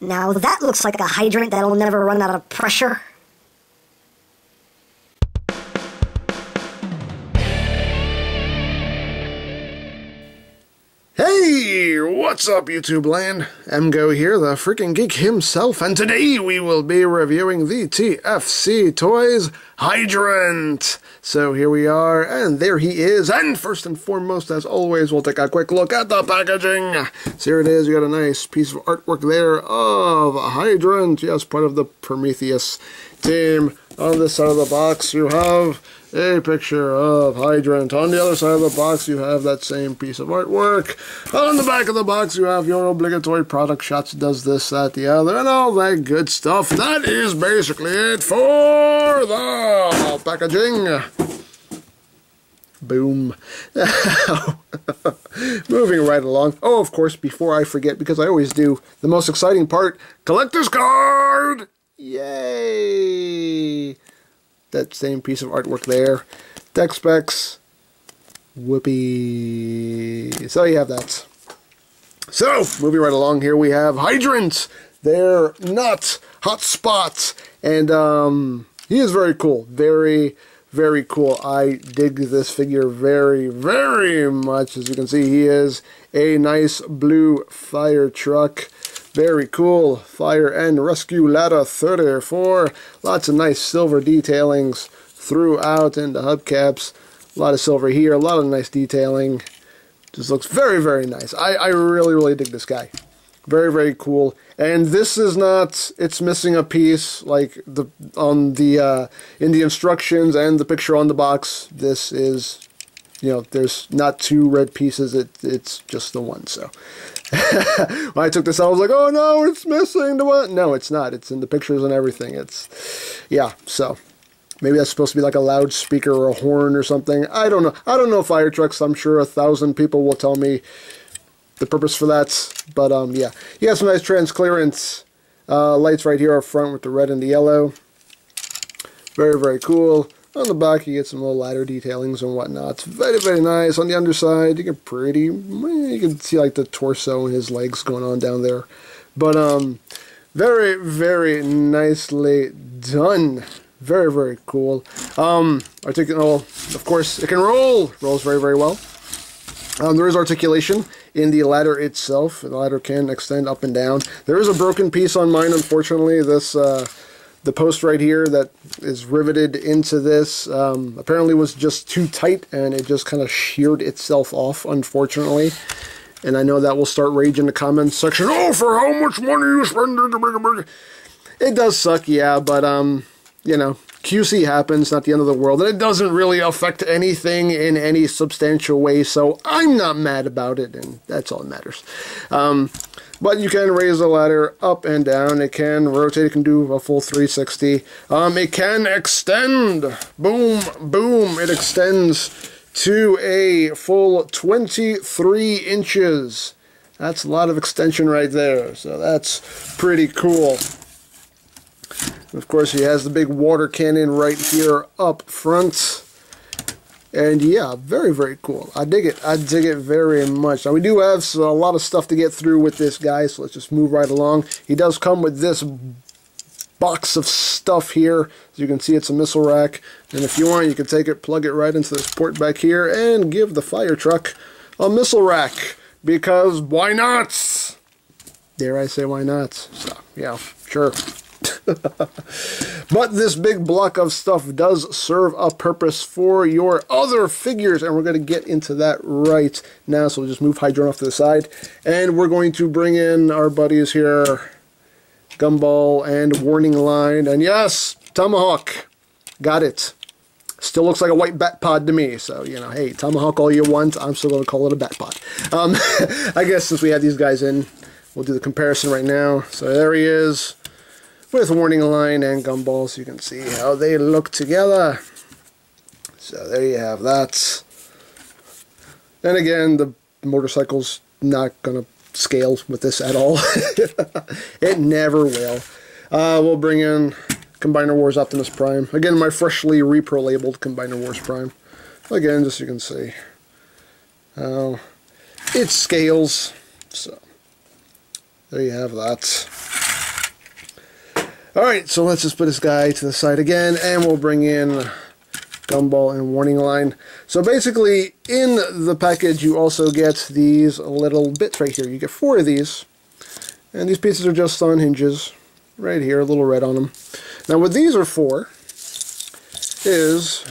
Now that looks like a hydrant that'll never run out of pressure. Hey, what's up YouTube land? MGO here, the freaking geek himself, and today we will be reviewing the TFC Toys Hydrant. So here we are, and there he is, and first and foremost, as always, we'll take a quick look at the packaging. So here it is, you got a nice piece of artwork there of a hydrant, yes, part of the Prometheus team. On this side of the box you have a picture of hydrant. On the other side of the box you have that same piece of artwork. On the back of the box you have your obligatory product shots, does this, that, the other, and all that good stuff. That is basically it for the packaging. Boom. Moving right along. Oh, of course, before I forget, because I always do, the most exciting part, collector's card! Yay! That same piece of artwork there. Deck specs. Whoopee. So you have that. So, moving right along here, we have hydrants. They're not hot spots. And he is very cool. Very, very cool. I dig this figure very, very much. As you can see, he is a nice blue fire truck. Very cool. Fire and Rescue Ladder 34. Lots of nice silver detailings throughout in the hubcaps. A lot of silver here. A lot of nice detailing. Just looks very, very nice. I really, really dig this guy. Very, very cool. And this is not, it's missing a piece like in the instructions and the picture on the box. This is, you know, there's not two red pieces. It's just the one. So when I took this out, I was like, oh no, it's missing the one. No, it's not. It's in the pictures and everything. It's, yeah, so maybe that's supposed to be like a loudspeaker or a horn or something. I don't know. I don't know fire trucks. I'm sure 1,000 people will tell me the purpose for that. But yeah, you got some nice transclearance lights right here up front with the red and the yellow. Very, very cool. On the back, you get some little ladder detailings and whatnot. It's very, very nice. On the underside, you can see like the torso and his legs going on down there. But very, very nicely done. Very, very cool. Of course, it can roll. Rolls very, very well. There is articulation in the ladder itself. The ladder can extend up and down. There is a broken piece on mine, unfortunately. This the post right here that is riveted into this apparently was just too tight, and it just kind of sheared itself off, unfortunately. And I know that will start rage in the comments section. Oh, for how much money you spend? It does suck, yeah, but you know, QC happens, not the end of the world, and it doesn't really affect anything in any substantial way, so I'm not mad about it, and that's all that matters. But you can raise the ladder up and down. It can rotate. It can do a full 360. It can extend. Boom, boom. It extends to a full 23 inches. That's a lot of extension right there. So that's pretty cool. Of course, he has the big water cannon right here up front. And yeah, very, very cool. I dig it. I dig it very much. Now, we do have a lot of stuff to get through with this guy, so let's just move right along. He does come with this box of stuff here. As you can see, it's a missile rack. And if you want, you can take it, plug it right into this port back here, and give the fire truck a missile rack. Because why not? Dare I say why not? So, yeah, sure. But this big block of stuff does serve a purpose for your other figures, and we're going to get into that right now. So we'll just move Hydron off to the side, and we're going to bring in our buddies here, Gumball and Warning Line, and yes, Tomahawk. Got it. Still looks like a white bat pod to me, so, you know, hey, Tomahawk all you want, I'm still going to call it a bat pod. I guess since we have these guys in, we'll do the comparison right now. So there he is, with Warning Line and Gumball, so you can see how they look together. So there you have that. And again, the motorcycle's not going to scale with this at all. It never will. We'll bring in Combiner Wars Optimus Prime. Again, my freshly repro labeled Combiner Wars Prime. Again, just so you can see how it scales. So there you have that. Alright, so let's just put this guy to the side again, and we'll bring in gumball and warning line. So basically, in the package, you also get these little bits right here. You get 4 of these, and these pieces are just on hinges right here, a little red on them. Now, what these are for is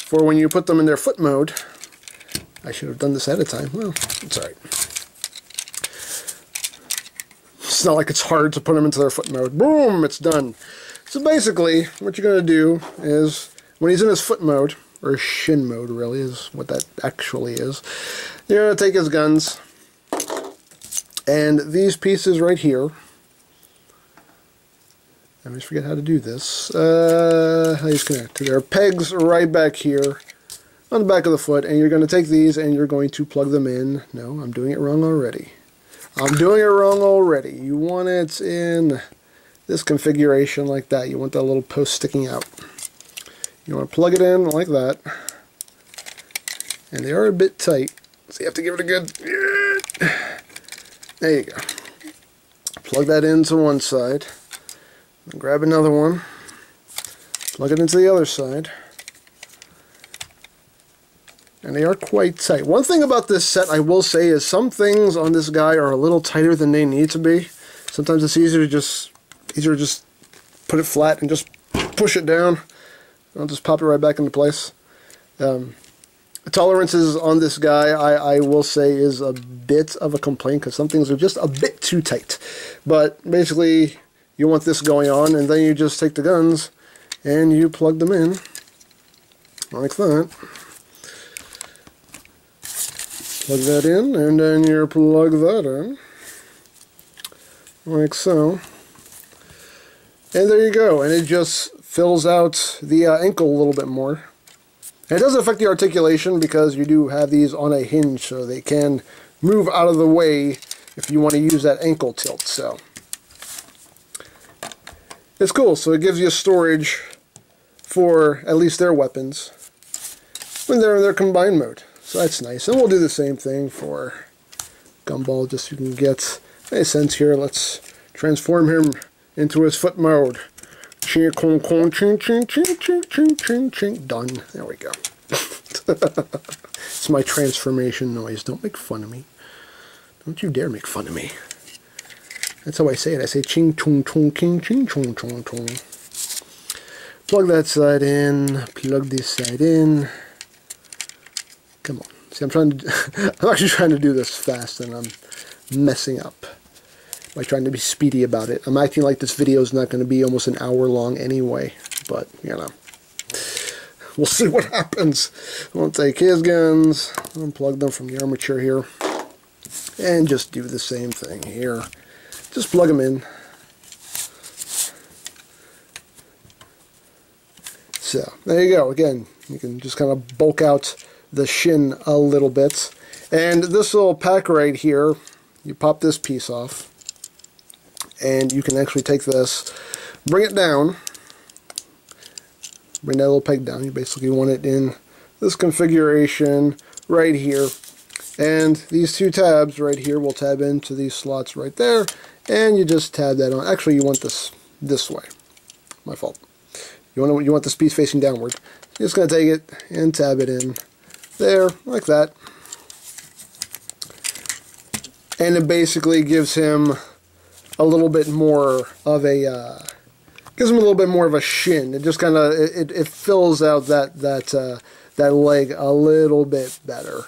for when you put them in their foot mode. I should have done this ahead of time. Well, it's alright. It's not like it's hard to put them into their foot mode. Boom! It's done. So basically, what you're going to do is, when he's in his foot mode, or shin mode really is what that actually is, you're going to take his guns, and these pieces right here, I always forget how to do this, how you connect. There are pegs right back here on the back of the foot, and you're going to take these and you're going to plug them in. No, I'm doing it wrong already. You want it in this configuration like that. You want that little post sticking out. You want to plug it in like that. And they are a bit tight, so you have to give it a good... There you go. Plug that into one side. And grab another one. Plug it into the other side. And they are quite tight. One thing about this set I will say is some things on this guy are a little tighter than they need to be. Sometimes it's easier to just put it flat and just push it down. I'll just pop it right back into place. The tolerances on this guy, I will say, is a bit of a complaint because some things are just a bit too tight. But basically, you want this going on, and then you just take the guns and you plug them in like that. Plug that in, and then you plug that in like so. And there you go, and it just fills out the ankle a little bit more. And it doesn't affect the articulation because you do have these on a hinge, so they can move out of the way if you want to use that ankle tilt. So it's cool. So it gives you storage for at least their weapons when they're in their combined mode. So that's nice. And we'll do the same thing for Gumball, just so you can get a sense here. Let's transform him into his foot mode. Done. There we go. It's my transformation noise. Don't make fun of me. Don't you dare make fun of me. That's how I say it. I say ching chung chung king ching chung chung chung. Plug that side in. Plug this side in. Come on. See, I'm actually trying to do this fast, and I'm messing up by trying to be speedy about it. I'm acting like this video is not going to be almost an hour long anyway, but, you know, we'll see what happens. We'll take his guns, unplug them from the armature here, and just do the same thing here. Just plug them in. So, there you go. Again, you can just kind of bulk out the shin a little bit. And this little pack right here, you pop this piece off, and you can actually take this, bring it down, bring that little peg down. You basically want it in this configuration right here, and these two tabs right here will tab into these slots right there, and you just tab that on. Actually, you want this way. My fault. You want this piece facing downward. You're just going to take it and tab it in there, like that. And it basically gives him a little bit more of a shin. It just kind of it fills out that leg a little bit better.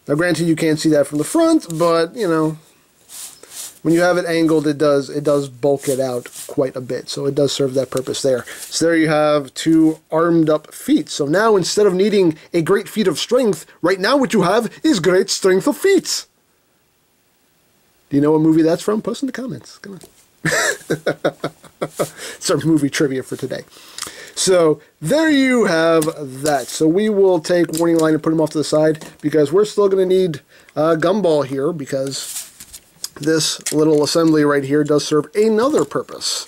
Now, granted, you can't see that from the front, but you know, when you have it angled, it does bulk it out quite a bit. So it does serve that purpose there. So there you have two armed up feet. So now, instead of needing a great feat of strength, right now what you have is great strength of feet. Do you know what movie that's from? Post in the comments. Come on. It's our movie trivia for today. So there you have that. So we will take warning line and put them off to the side because we're still going to need Gumball here because this little assembly right here does serve another purpose.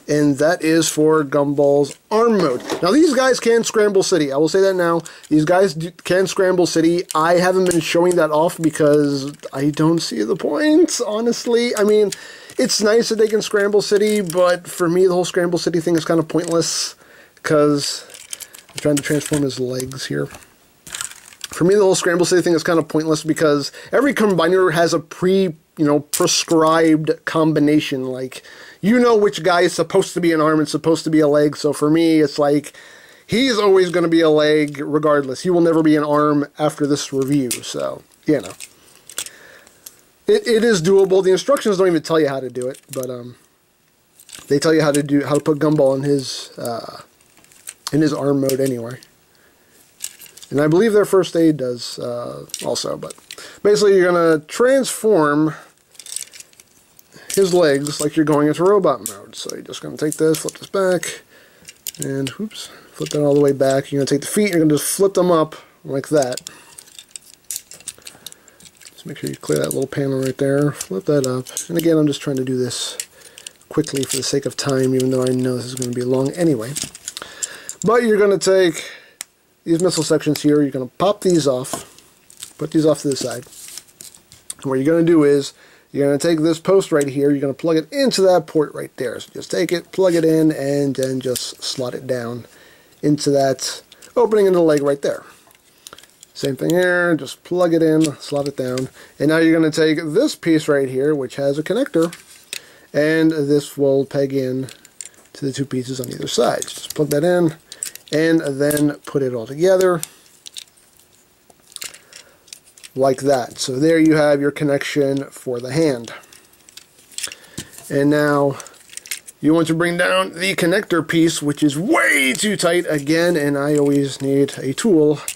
and that is for Gumball's arm mode. Now these guys can scramble city. I will say that now. These guys can scramble city. I haven't been showing that off because I don't see the point, honestly. I mean, it's nice that they can scramble city, but for me the whole scramble city thing is kind of pointless because I'm trying to transform his legs here. For me the whole scramble city thing is kind of pointless because every combiner has a prescribed combination. Like, you know which guy is supposed to be an arm and supposed to be a leg, so for me it's like he's always going to be a leg regardless. He will never be an arm after this review, so you know. It is doable. The instructions don't even tell you how to do it, but they tell you how to put Gumball in his arm mode anyway. And I believe their first aid does also, but basically you're going to transform his legs like you're going into robot mode. So you're just going to take this, flip this back, and whoops, flip that all the way back. You're going to take the feet, you're going to just flip them up like that. Just make sure you clear that little panel right there, flip that up. And again, I'm just trying to do this quickly for the sake of time, even though I know this is going to be long anyway. But you're going to take these missile sections here, you're going to pop these off, put these off to the side. And what you're going to do is, you're going to take this post right here, you're going to plug it into that port right there. So just take it, plug it in, and then just slot it down into that opening in the leg right there. Same thing here, just plug it in, slot it down. And now you're going to take this piece right here, which has a connector, and this will peg in to the two pieces on either side. Just plug that in, and then put it all together like that. So there you have your connection for the hand. And now you want to bring down the connector piece, which is way too tight again, and I always need a tool to